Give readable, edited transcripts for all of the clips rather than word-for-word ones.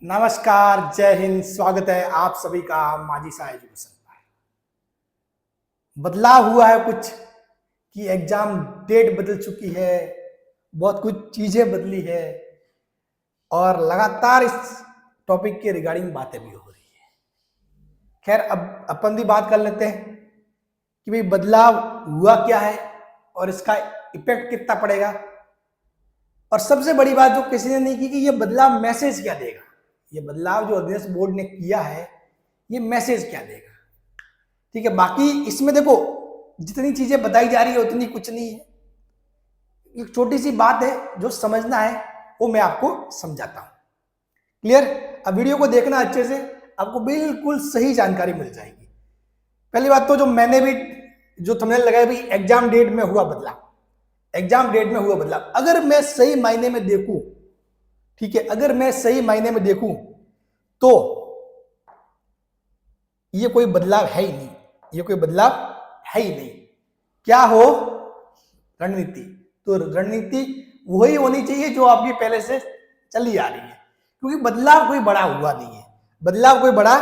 नमस्कार, जय हिंद। स्वागत है आप सभी का माजी सा एजुकेशन पर। बदलाव हुआ है कुछ कि एग्जाम डेट बदल चुकी है, बहुत कुछ चीजें बदली है और लगातार इस टॉपिक के रिगार्डिंग बातें भी हो रही है। खैर, अब अपन भी बात कर लेते हैं कि भाई बदलाव हुआ क्या है और इसका इफेक्ट कितना पड़ेगा। और सबसे बड़ी बात जो किसी ने नहीं की कि ये बदलाव मैसेज क्या देगा। ये बदलाव जो अध्ययन बोर्ड ने किया है ये मैसेज क्या देगा। ठीक है, बाकी इसमें देखो जितनी चीजें बताई जा रही है उतनी कुछ नहीं है। एक छोटी सी बात है जो समझना है वो मैं आपको समझाता हूं। क्लियर? अब वीडियो को देखना अच्छे से, आपको बिल्कुल सही जानकारी मिल जाएगी। पहली बात तो जो मैंने भी जो थंबनेल लगाया भी एग्जाम डेट में हुआ बदलाव, एग्जाम डेट में हुआ बदलाव अगर मैं सही मायने में देखूं, ठीक है, अगर मैं सही मायने में देखूं तो ये कोई बदलाव है ही नहीं। ये कोई बदलाव है ही नहीं। क्या हो? रणनीति। तो रणनीति वही होनी चाहिए जो आपकी पहले से चली आ रही है, क्योंकि बदलाव कोई बड़ा हुआ नहीं है। बदलाव कोई बड़ा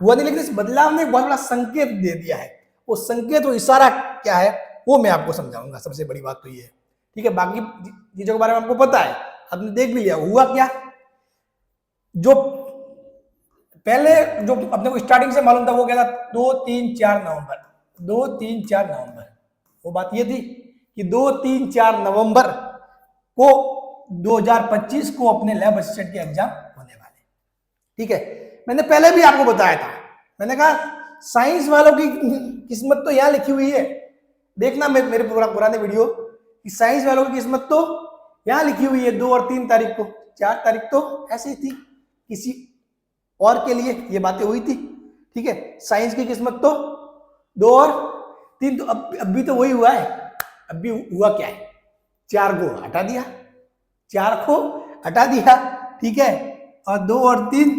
हुआ नहीं, लेकिन इस बदलाव ने बहुत बड़ा संकेत दे दिया है। वो संकेत, वो इशारा क्या है वो मैं आपको समझाऊंगा। सबसे बड़ी बात तो ये है, ठीक है। बाकी चीजों के बारे में आपको पता है, आपने देख भी लिया। हुआ क्या, जो पहले जो अपने को स्टार्टिंग से मालूम था वो क्या था, 2-3-4 नवंबर। 2-3-4 नवंबर वो बात ये थी कि 2-3-4 नवंबर को 2025 को अपने लैब असिस्टेंट के एग्जाम होने वाले। ठीक है, मैंने पहले भी आपको बताया था। मैंने कहा साइंस वालों की किस्मत तो यहां लिखी हुई है। देखना मेरे पुराने वीडियो कि साइंस वालों की किस्मत तो यहां लिखी हुई है 2 और 3 तारीख को। 4 तारीख तो ऐसे ही थी, किसी और के लिए ये बातें हुई थी। ठीक है, साइंस की किस्मत तो 2 और 3 तो अब भी तो वही हुआ है। अब भी हुआ क्या है, 4 को हटा दिया, 4 को हटा दिया। ठीक है, और 2 और 3,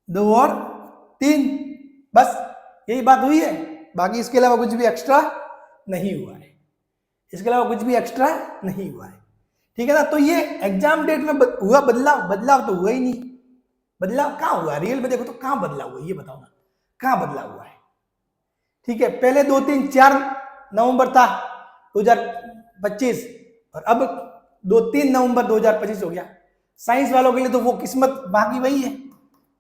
2 और 3, बस यही बात हुई है। बाकी इसके अलावा कुछ भी एक्स्ट्रा नहीं हुआ है। इसके अलावा कुछ भी एक्स्ट्रा नहीं हुआ है। ठीक है ना। तो ये एग्जाम डेट में हुआ बदलाव तो हुआ ही नहीं। बदलाव कहां हुआ? रियल में देखो तो कहां बदलाव हुआ, ये बताओ ना, कहां बदलाव हुआ है? ठीक है, पहले 2-3-4 नवंबर था 2025 और अब 2-3 नवंबर 2025 हो गया। साइंस वालों के लिए तो वो किस्मत बाकी वही है,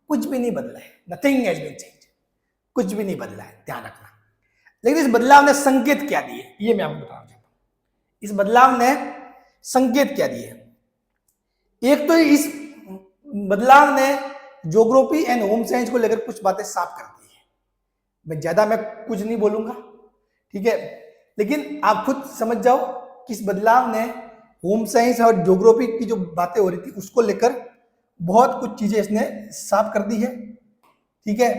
कुछ भी नहीं बदला है। नथिंग हैज बीन चेंज, कुछ भी नहीं बदला है, ध्यान रखना। लेकिन इस बदलाव ने संकेत क्या दिए ये मैं आपको बताना चाहता हूं। इस बदलाव ने संकेत क्या दिए? एक तो इस बदलाव ने ज्योग्राफी एंड होम साइंस को लेकर कुछ बातें साफ कर दी है। मैं कुछ नहीं बोलूंगा, ठीक है, लेकिन आप खुद समझ जाओ कि इस बदलाव ने होम साइंस और ज्योग्राफी की जो बातें हो रही थी उसको लेकर बहुत कुछ चीजें इसने साफ कर दी है। ठीक है,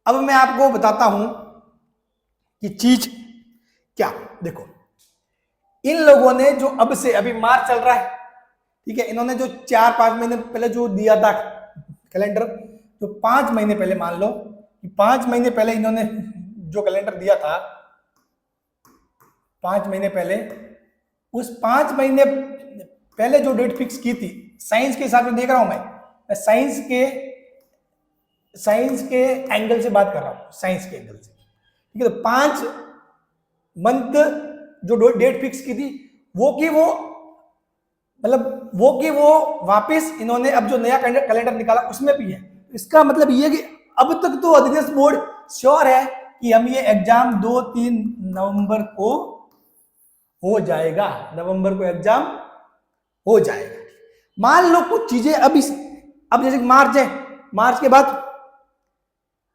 अब मैं आपको बताता हूं कि चीज क्या। देखो, इन लोगों ने जो अब से अभी मार्च चल रहा है, ठीक है, इन्होंने जो 4-5 महीने पहले जो दिया था कैलेंडर, जो 5 महीने पहले, मान लो कि 5 महीने पहले इन्होंने जो कैलेंडर दिया था, 5 महीने पहले, उस 5 महीने पहले जो डेट फिक्स की थी, साइंस के हिसाब से देख रहा हूं मैं साइंस के एंगल से बात कर रहा हूं, साइंस के एंगल से। ठीक है, तो 5 मंथ जो डेट फिक्स की थी वो वापस इन्होंने अब जो नया कैलेंडर निकाला उसमें भी है। इसका मतलब ये कि अब तक तो अध्ययन बोर्ड श्योर है कि हम ये एग्जाम 2-3 नवंबर को हो जाएगा। नवंबर को एग्जाम हो जाएगा। मान लो कुछ चीजें अब जैसे मार्च है, मार्च के बाद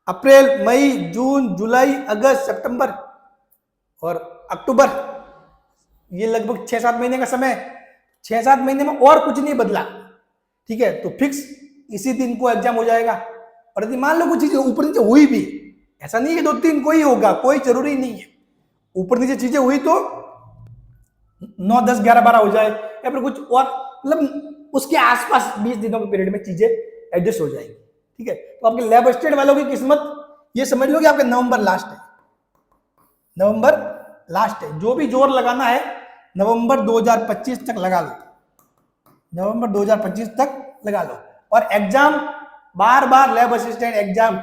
अप्रैल, मई, जून, जुलाई, अगस्त, सितंबर और अक्टूबर, ये लगभग 6-7 महीने का समय। 6-7 महीने में और कुछ नहीं बदला। ठीक है, तो फिक्स इसी दिन को एग्जाम हो जाएगा। और यदि मान लो कुछ चीजें ऊपर नीचे हुई भी, ऐसा नहीं है कि 2-3 को ही होगा, कोई जरूरी नहीं है। ऊपर नीचे चीजें हुई तो 9, 10, 11, 12 हो जाए, या फिर कुछ और, मतलब उसके आसपास 20 दिनों के पीरियड में चीजें एडजस्ट हो जाएंगी। ठीक है, तो आपके लैब असिस्टेंट वालों की किस्मत ये समझ लो कि आपके नवंबर लास्ट है। नवंबर लास्ट है। जो भी जोर लगाना है नवंबर 2025 तक लगा लो। नवंबर 2025 तक लगा लो। और एग्जाम बार बार लैब असिस्टेंट एग्जाम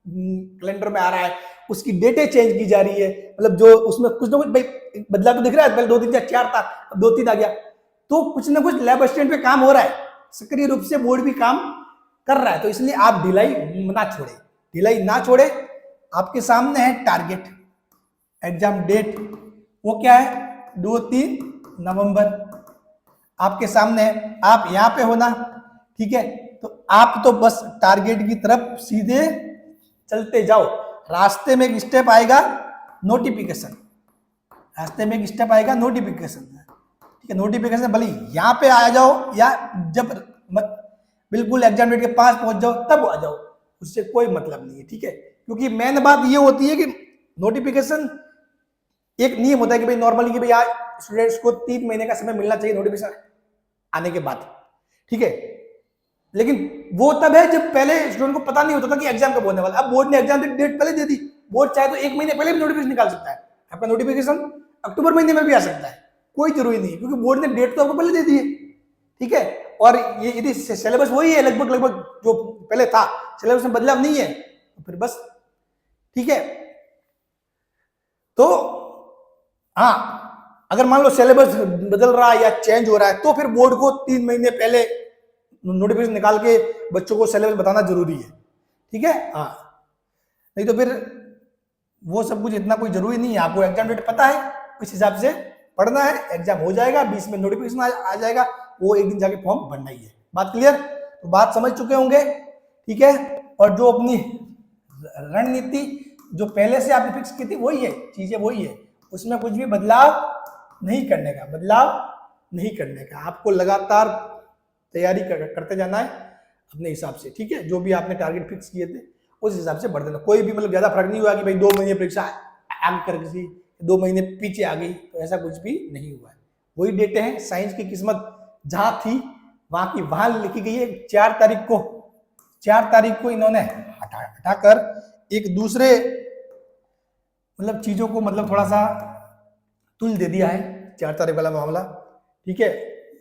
कैलेंडर में आ रहा है, उसकी डेटें चेंज की जा रही है, मतलब जो उसमें कुछ ना कुछ भाई बदलाव तो दिख रहा है। पहले 2 3 या 4 था, अब 2 3 आ गया, तो कुछ ना कुछ लैब असिस्टेंट पे काम हो रहा है, सक्रिय रूप से बोर्ड भी काम कर रहा है। तो इसलिए आप ढिलाई ना छोड़े, ढिलाई ना छोड़े। आपके सामने है टारगेट एग्जाम डेट, वो क्या है 2-3 नवंबर आपके सामने है, आप यहाँ पे होना, ठीक है। तो आप तो बस टारगेट की तरफ सीधे चलते जाओ। रास्ते में एक स्टेप आएगा नोटिफिकेशन, रास्ते में एक स्टेप आएगा नोटिफिकेशन, ठीक है। नोटिफिकेशन भले यहाँ पे आ जाओ या जब बिल्कुल एग्जाम डेट के पास पहुंच जाओ तब आ जाओ, उससे कोई मतलब नहीं है, ठीक है। क्योंकि मेन बात ये होती है कि नोटिफिकेशन एक नियम होता है कि भाई नॉर्मली कि भाई आज स्टूडेंट्स को 3 महीने का समय मिलना चाहिए नोटिफिकेशन आने के बाद, ठीक है। लेकिन वो तब है जब पहले स्टूडेंट को पता नहीं होता था कि एग्जाम कब होने वाला। अब बोर्ड ने एग्जाम डेट पहले दे दी, बोर्ड चाहे तो 1 महीने पहले भी नोटिफिकेशन निकाल सकता है। आपका नोटिफिकेशन अक्टूबर महीने में भी आ सकता है, कोई जरूरी नहीं है, क्योंकि बोर्ड ने डेट तो आपको पहले दे दी है, ठीक है। और ये यदि सिलेबस वही है लगभग जो पहले था, सिलेबस में बदलाव नहीं है, तो फिर बस ठीक है। तो हाँ, अगर मान लो सिलेबस बदल रहा है या चेंज हो रहा है तो फिर बोर्ड को 3 महीने पहले नोटिफिकेशन निकाल के बच्चों को सिलेबस बताना जरूरी है, ठीक है। हाँ, नहीं तो फिर वो सब कुछ इतना कोई जरूरी नहीं है। आपको एग्जाम डेट पता है, उस हिसाब से पढ़ना है, एग्जाम हो जाएगा, 20 में नोटिफिकेशन आ जाएगा, वो एक दिन जाके फॉर्म भरना ही है। बात क्लियर? तो बात समझ चुके होंगे, ठीक है। और जो अपनी रणनीति जो पहले से आपने फिक्स की थी वही है, चीजें वही है, उसमें कुछ भी बदलाव नहीं करने का, बदलाव नहीं करने का। आपको लगातार तैयारी करते जाना है अपने हिसाब से, ठीक है। जो भी आपने टारगेट फिक्स किए थे उस हिसाब से बढ़ देना। कोई भी मतलब ज्यादा फर्क नहीं हुआ कि भाई 2 महीने परीक्षा आगे कर गई, 2 महीने पीछे आ गई, तो ऐसा कुछ भी नहीं हुआ है। वही डेटे हैं, साइंस की किस्मत जहां थी वहां की वहां लिखी गई है। 4 तारीख को इन्होंने हटाकर एक दूसरे मतलब चीजों को मतलब थोड़ा सा तुल दे दिया है, 4 तारीख वाला मामला, ठीक है।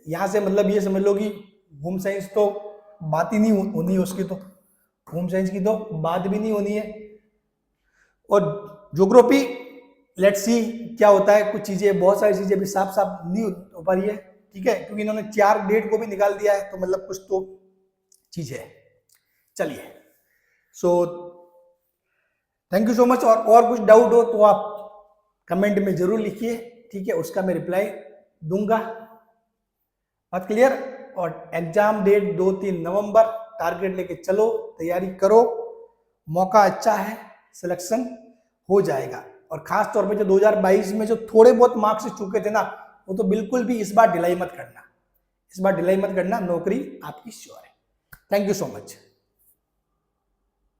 यहां से मतलब ये समझ लो कि होम साइंस तो बात ही नहीं होनी है उसकी, तो होम साइंस की तो बात भी नहीं होनी है। और ज्योग्राफी लेट्स सी क्या होता है, कुछ चीजें, बहुत सारी चीजें भी साफ साफ नहीं हो पा रही है, ठीक है, क्योंकि इन्होंने 4 डेट को भी निकाल दिया है, तो मतलब कुछ तो चीज है। चलिए, so thank you so much. और कुछ डाउट हो तो आप कमेंट में जरूर लिखिए, ठीक है, उसका मैं रिप्लाई दूंगा। बात क्लियर? और एग्जाम डेट 2-3 नवंबर, टारगेट लेके चलो, तैयारी करो, मौका अच्छा है, सिलेक्शन हो जाएगा। और खास तौर पे जो 2022 में जो थोड़े बहुत मार्क्स चुके थे ना, वो तो बिल्कुल भी इस बार ढिलाई मत करना, इस बार ढिलाई मत करना, नौकरी आपकी श्योर है। Thank you so much.